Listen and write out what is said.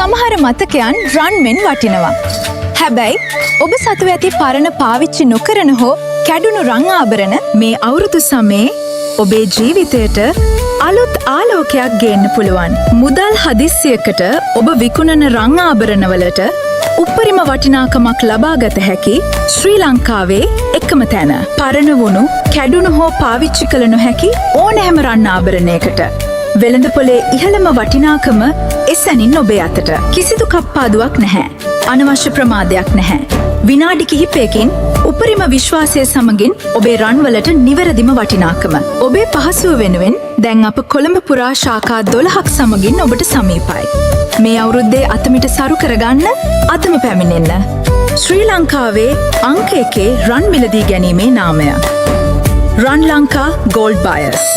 සමහර මතකයන් රන් මෙන් වටිනවා. හැබැයි ඔබ සතු ඇති පරණ පාවිච්චි නොකරන හෝ කැඩුණු රං ආභරණ මේ අවුරුදු සමයේ ඔබේ ජීවිතයට අලුත් ආලෝකයක් ගේන්න පුළුවන්. මුදල් හදිස්සියකට ඔබ විකුණන රං ආභරණවලට උපරිම වටිනාකමක් ලබාගත හැකි ශ්‍රී ලංකාවේ එකම තැන. පරණ වුණු කැඩුණු හෝ පාවිච්චි කළ නොහැකි ඕනෑම රන් ආභරණයකට වෙළඳපොලේ ඉහළම වටිනාකම එසැනින් ඔබේ අතට. කිසිදු කප්පාදුවක් නැහැ. අනවශ්‍ය ප්‍රමාදයක් නැහැ. විනාඩි කිහිපයකින් උපරිම විශ්වාසය සමගින් ඔබේ රන්වලට නිවැරදිම වටිනාකම. ඔබේ පහසුව වෙනුවෙන් දැන් අප කොළඹ පුරා ශාඛා 12ක් සමගින් ඔබට සමීපයි. මේ අවුරුද්දේ අතමිට සරු කරගන්න අදම පැමිණෙන්න. ශ්‍රී ලංකාවේ අංක 1 රන් මිලදී ගැනීමේ නාමය. රන් ලංකා ගෝල්ඩ් බයර්ස්.